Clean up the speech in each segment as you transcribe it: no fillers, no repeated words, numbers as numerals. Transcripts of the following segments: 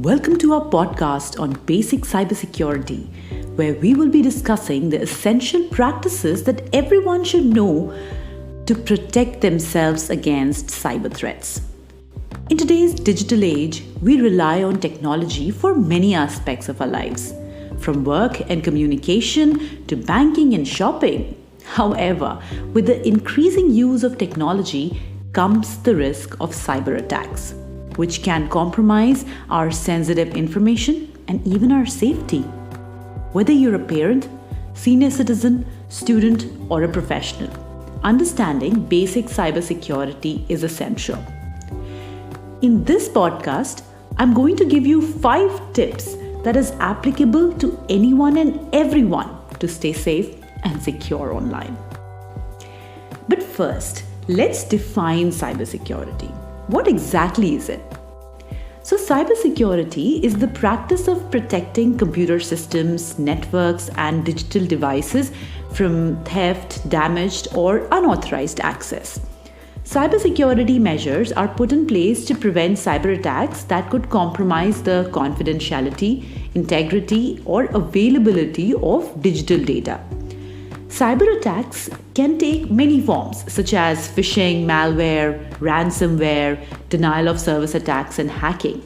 Welcome to our podcast on basic cybersecurity, where we will be discussing the essential practices that everyone should know to protect themselves against cyber threats. In today's digital age, we rely on technology for many aspects of our lives, from work and communication to banking and shopping. However, with the increasing use of technology comes the risk of cyber attacks, which can compromise our sensitive information and even our safety. Whether you're a parent, senior citizen, student, or a professional, understanding basic cybersecurity is essential. In this podcast, I'm going to give you 5 tips that is applicable to anyone and everyone to stay safe and secure online. But first, let's define cybersecurity. What exactly is it? So, cybersecurity is the practice of protecting computer systems, networks, and digital devices from theft, damaged, or unauthorized access. Cybersecurity measures are put in place to prevent cyber attacks that could compromise the confidentiality, integrity, or availability of digital data. Cyber attacks can take many forms, such as phishing, malware, ransomware, denial of service attacks, and hacking.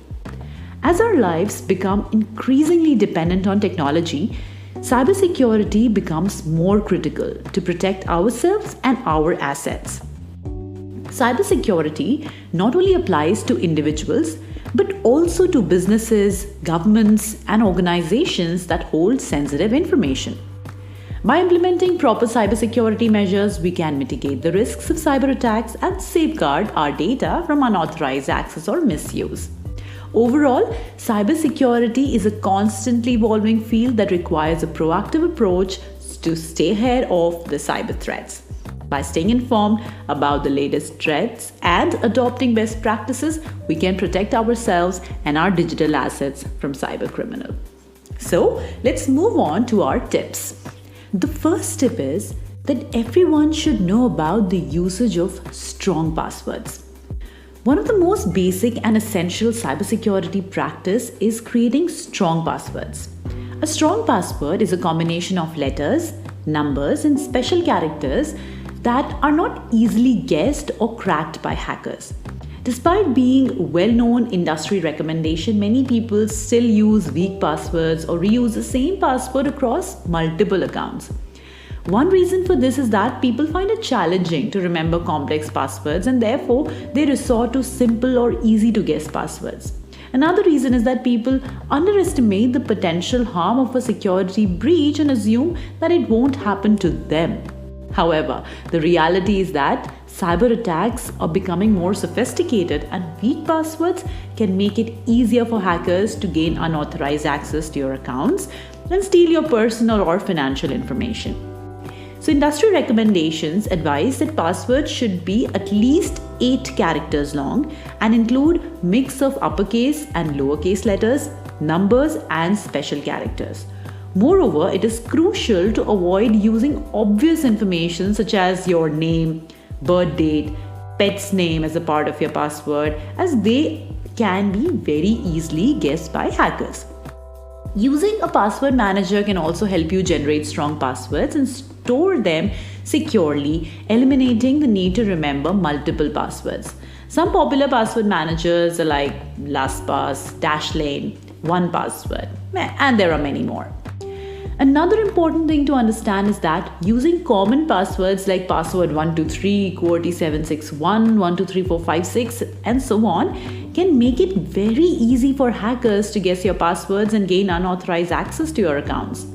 As our lives become increasingly dependent on technology, cybersecurity becomes more critical to protect ourselves and our assets. Cybersecurity not only applies to individuals, but also to businesses, governments, and organizations that hold sensitive information. By implementing proper cybersecurity measures, we can mitigate the risks of cyber attacks and safeguard our data from unauthorized access or misuse. Overall, cybersecurity is a constantly evolving field that requires a proactive approach to stay ahead of the cyber threats. By staying informed about the latest threats and adopting best practices, we can protect ourselves and our digital assets from cyber criminals. So, let's move on to our tips. The first tip is that everyone should know about the usage of strong passwords. One of the most basic and essential cybersecurity practice is creating strong passwords. A strong password is a combination of letters, numbers, and special characters that are not easily guessed or cracked by hackers. Despite being well-known industry recommendation, many people still use weak passwords or reuse the same password across multiple accounts. One reason for this is that people find it challenging to remember complex passwords and therefore they resort to simple or easy-to-guess passwords. Another reason is that people underestimate the potential harm of a security breach and assume that it won't happen to them. However, the reality is that cyber attacks are becoming more sophisticated and weak passwords can make it easier for hackers to gain unauthorized access to your accounts and steal your personal or financial information. So, industry recommendations advise that passwords should be at least 8 characters long and include mix of uppercase and lowercase letters, numbers, and special characters. Moreover, it is crucial to avoid using obvious information such as your name, birth date, pet's name as a part of your password, as they can be very easily guessed by hackers. Using a password manager can also help you generate strong passwords and store them securely, eliminating the need to remember multiple passwords. Some popular password managers are like LastPass, Dashlane, 1Password, and there are many more. Another important thing to understand is that using common passwords like password 123, QWERTY 761, 123456, and so on can make it very easy for hackers to guess your passwords and gain unauthorized access to your accounts.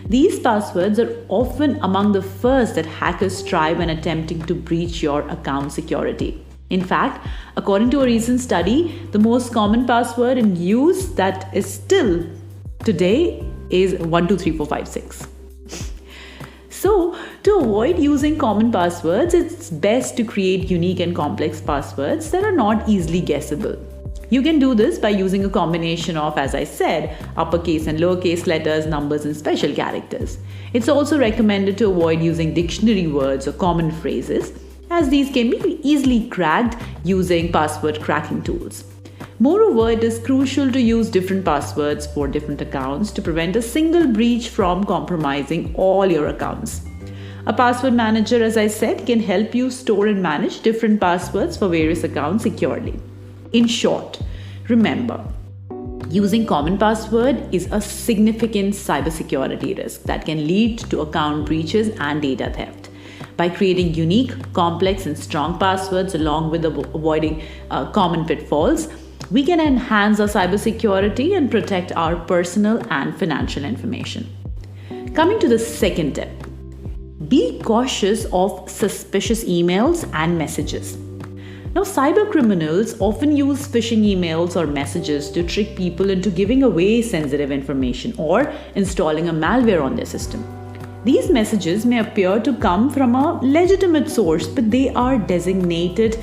These passwords are often among the first that hackers try when attempting to breach your account security. In fact, according to a recent study, the most common password in use that is still today is 123456. So, to avoid using common passwords, it's best to create unique and complex passwords that are not easily guessable. You can do this by using a combination of, as I said, uppercase and lowercase letters, numbers, and special characters. It's also recommended to avoid using dictionary words or common phrases, as these can be easily cracked using password cracking tools. Moreover, it is crucial to use different passwords for different accounts to prevent a single breach from compromising all your accounts. A password manager, as I said, can help you store and manage different passwords for various accounts securely. In short, remember, using common password is a significant cybersecurity risk that can lead to account breaches and data theft. By creating unique, complex, and strong passwords along with avoiding common pitfalls, we can enhance our cybersecurity and protect our personal and financial information. Coming to the second tip, be cautious of suspicious emails and messages. Now, cyber criminals often use phishing emails or messages to trick people into giving away sensitive information or installing a malware on their system. These messages may appear to come from a legitimate source, but they are designated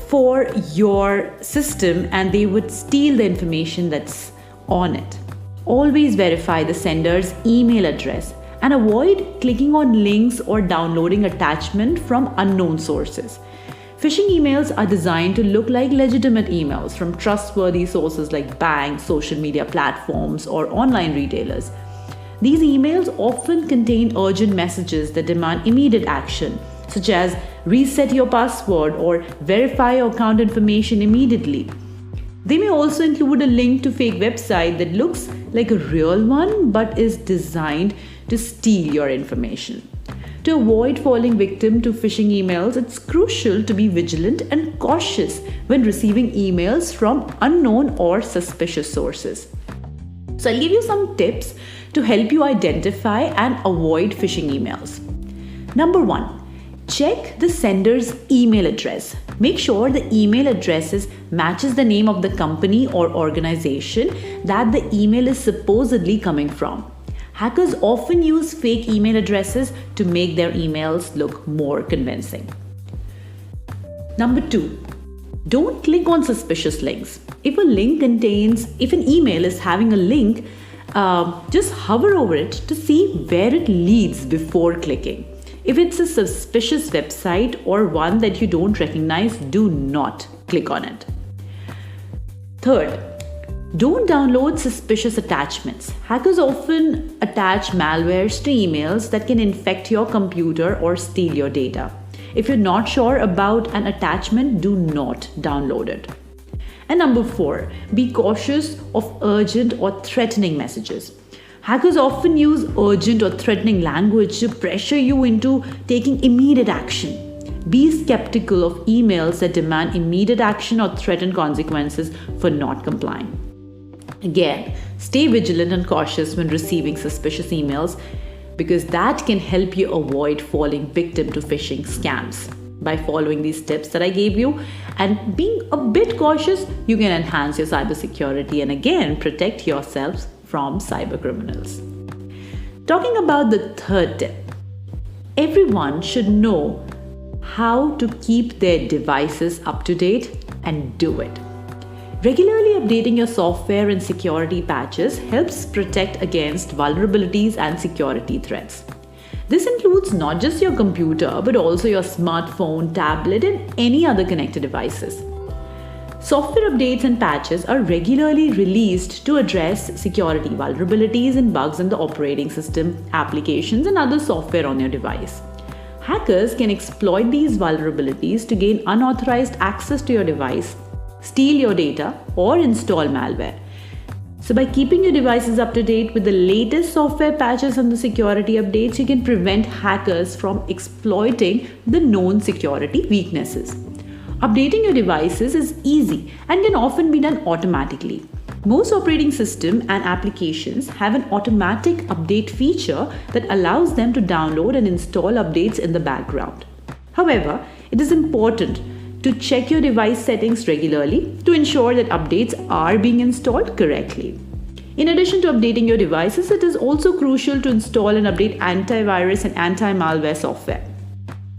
for your system and they would steal the information that's on it. Always verify the sender's email address and avoid clicking on links or downloading attachments from unknown sources. Phishing emails are designed to look like legitimate emails from trustworthy sources like banks, social media platforms, or online retailers. These emails often contain urgent messages that demand immediate action, such as reset your password or verify your account information immediately. They may also include a link to a fake website that looks like a real one but is designed to steal your information. To avoid falling victim to phishing emails, it's crucial to be vigilant and cautious when receiving emails from unknown or suspicious sources. So I'll give you some tips to help you identify and avoid phishing emails. Number 1, check the sender's email address. Make sure the email address matches the name of the company or organization that the email is supposedly coming from. Hackers often use fake email addresses to make their emails look more convincing. Number 2, don't click on suspicious links. If an email is having a link, just hover over it to see where it leads before clicking. If it's a suspicious website or one that you don't recognize, do not click on it. Third, don't download suspicious attachments. Hackers often attach malwares to emails that can infect your computer or steal your data. If you're not sure about an attachment, do not download it. And number 4, be cautious of urgent or threatening messages. Hackers often use urgent or threatening language to pressure you into taking immediate action. Be skeptical of emails that demand immediate action or threaten consequences for not complying. Again, stay vigilant and cautious when receiving suspicious emails because that can help you avoid falling victim to phishing scams. By following these tips that I gave you and being a bit cautious, you can enhance your cybersecurity and again protect yourselves from cyber criminals. Talking about the third tip, everyone should know how to keep their devices up to date and do it. Regularly updating your software and security patches helps protect against vulnerabilities and security threats. This includes not just your computer, but also your smartphone, tablet, and any other connected devices. Software updates and patches are regularly released to address security vulnerabilities and bugs in the operating system, applications, and other software on your device. Hackers can exploit these vulnerabilities to gain unauthorized access to your device, steal your data, or install malware. So by keeping your devices up to date with the latest software patches and the security updates, you can prevent hackers from exploiting the known security weaknesses. Updating your devices is easy and can often be done automatically. Most operating systems and applications have an automatic update feature that allows them to download and install updates in the background. However, it is important to check your device settings regularly to ensure that updates are being installed correctly. In addition to updating your devices, it is also crucial to install and update antivirus and anti-malware software.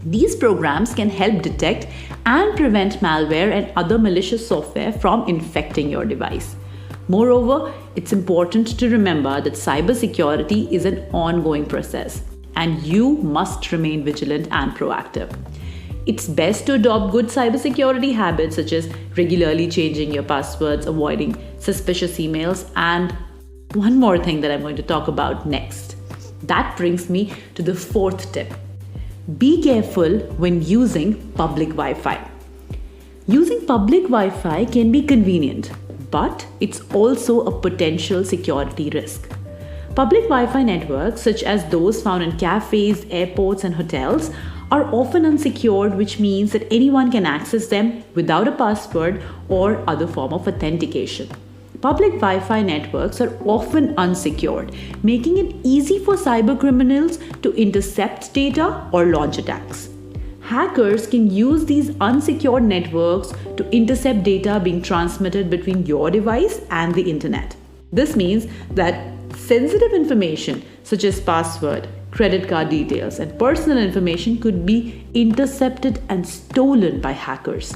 These programs can help detect and prevent malware and other malicious software from infecting your device. Moreover, it's important to remember that cybersecurity is an ongoing process and you must remain vigilant and proactive. It's best to adopt good cybersecurity habits such as regularly changing your passwords, avoiding suspicious emails, and one more thing that I'm going to talk about next. That brings me to the fourth tip. Be careful when using public Wi-Fi. Using public Wi-Fi can be convenient, but it's also a potential security risk. Public Wi-Fi networks, such as those found in cafes, airports, and hotels, are often unsecured, which means that anyone can access them without a password or other form of authentication. Public Wi-Fi networks are often unsecured, making it easy for cybercriminals to intercept data or launch attacks. Hackers can use these unsecured networks to intercept data being transmitted between your device and the internet. This means that sensitive information such as password, credit card details, and personal information could be intercepted and stolen by hackers.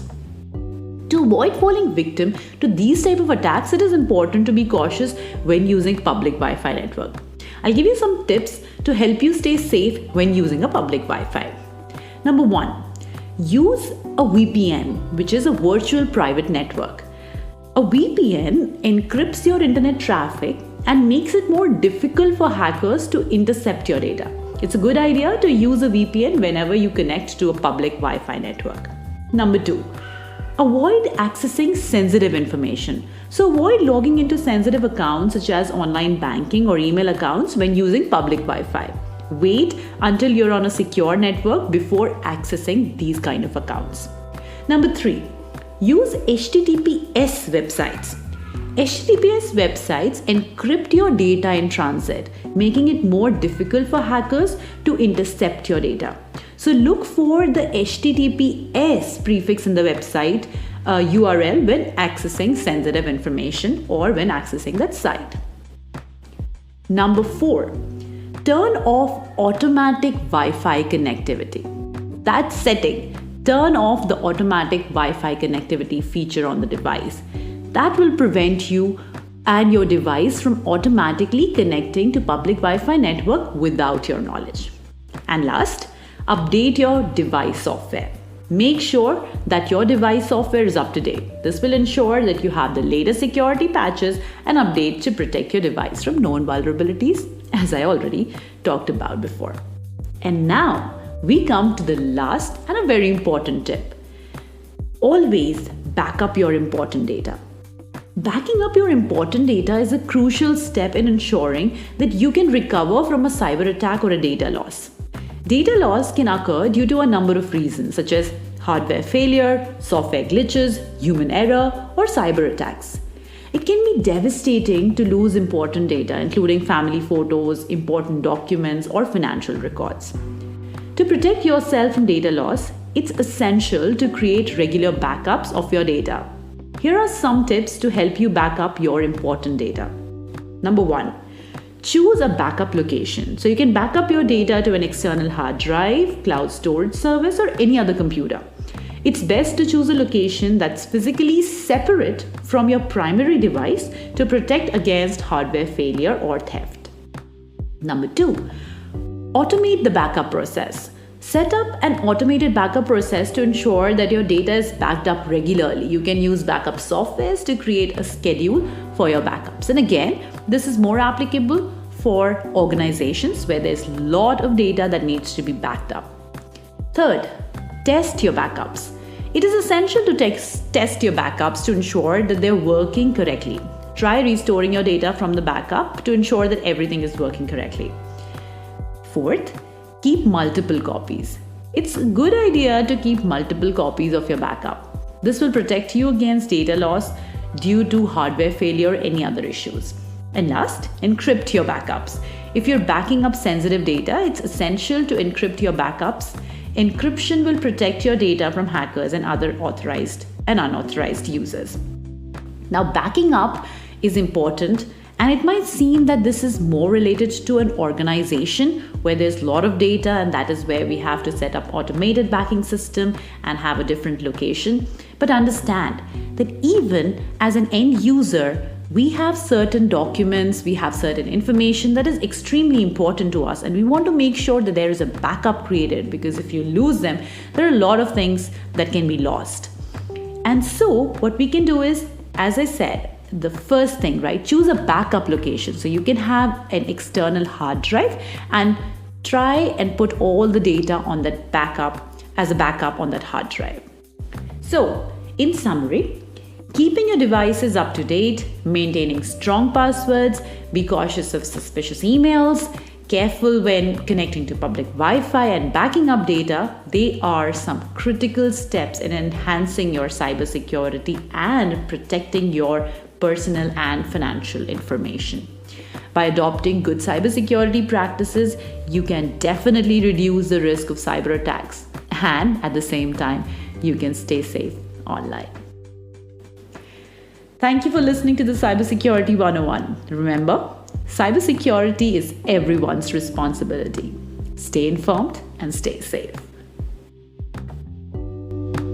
To avoid falling victim to these type of attacks, it is important to be cautious when using public Wi-Fi network. I'll give you some tips to help you stay safe when using a public Wi-Fi. Number 1, use a VPN, which is a virtual private network. A VPN encrypts your internet traffic and makes it more difficult for hackers to intercept your data. It's a good idea to use a VPN whenever you connect to a public Wi-Fi network. Number 2, avoid accessing sensitive information. So avoid logging into sensitive accounts such as online banking or email accounts when using public Wi-Fi. Wait until you're on a secure network before accessing these kind of accounts. Number 3, use HTTPS websites. HTTPS websites encrypt your data in transit, making it more difficult for hackers to intercept your data. So look for the HTTPS prefix in the website URL when accessing sensitive information or when accessing that site. Number 4, turn off automatic Wi-Fi connectivity. That setting, turn off the automatic Wi-Fi connectivity feature on the device. That will prevent you and your device from automatically connecting to public Wi-Fi network without your knowledge. And last, update your device software. Make sure that your device software is up to date. This will ensure that you have the latest security patches and updates to protect your device from known vulnerabilities, as I already talked about before. And now we come to the last and a very important tip. Always back up your important data. Backing up your important data is a crucial step in ensuring that you can recover from a cyber attack or a data loss. Data loss can occur due to a number of reasons such as hardware failure, software glitches, human error, or cyber attacks. It can be devastating to lose important data, including family photos, important documents, or financial records. To protect yourself from data loss, it's essential to create regular backups of your data. Here are some tips to help you back up your important data. Number 1, choose a backup location. So you can back up your data to an external hard drive, cloud storage service, or any other computer. It's best to choose a location that's physically separate from your primary device to protect against hardware failure or theft. Number 2, automate the backup process. Set up an automated backup process to ensure that your data is backed up regularly. You can use backup softwares to create a schedule for your backups. And again, this is more applicable for organizations where there's a lot of data that needs to be backed up. Third, test your backups. It is essential to test your backups to ensure that they're working correctly. Try restoring your data from the backup to ensure that everything is working correctly. Fourth, keep multiple copies. It's a good idea to keep multiple copies of your backup. This will protect you against data loss due to hardware failure or any other issues. And last, encrypt your backups. If you're backing up sensitive data, it's essential to encrypt your backups. Encryption will protect your data from hackers and other authorized and unauthorized users. Now, backing up is important, and it might seem that this is more related to an organization where there's a lot of data, and that is where we have to set up automated backing system and have a different location. But understand that even as an end user, we have certain documents, we have certain information that is extremely important to us, and we want to make sure that there is a backup created, because if you lose them, there are a lot of things that can be lost. And so what we can do is, as I said, the first thing, right, choose a backup location. So you can have an external hard drive and try and put all the data on that backup as a backup on that hard drive. So in summary, keeping your devices up to date, maintaining strong passwords, be cautious of suspicious emails, careful when connecting to public Wi-Fi, and backing up data, they are some critical steps in enhancing your cybersecurity and protecting your personal and financial information. By adopting good cybersecurity practices, you can definitely reduce the risk of cyber attacks, and at the same time, you can stay safe online. Thank you for listening to the Cybersecurity 101. Remember, cybersecurity is everyone's responsibility. Stay informed and stay safe.